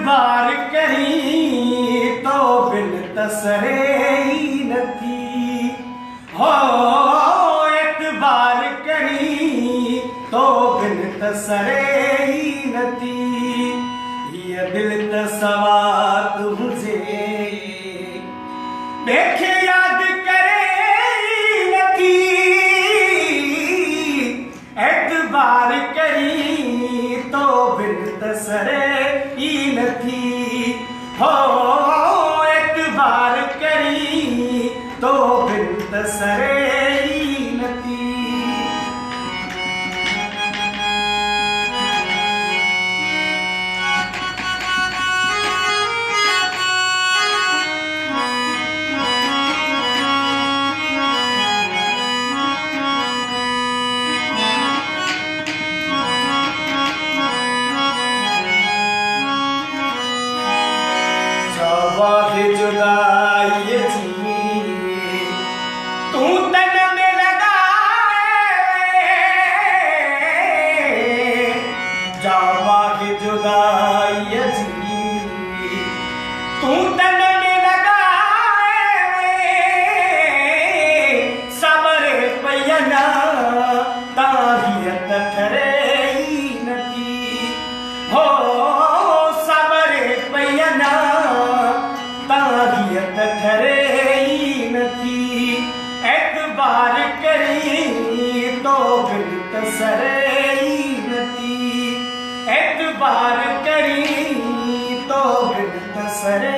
एतबार करी तो बिन तसरे ही नथी हो। एतबार करी तो बिन तसरे ही नथी। ये दिल तसवात मुझे देखे याद करे नथी। एतबार करी तो बिन तसरे ही नथी हो। एतबार करी तो बिन तसरे ही नथी। जुदाई थी तू तन में लगाए। जावा की जुदाई थी तू तन में लगाए। सबरे पैना ताहियत ठरे ही नथी हो। सबरे पैना ताहियत ठरे ही नथी। एतबार करी तो बिन तसरे ही नथी। एतबार करी तो बिन तसरे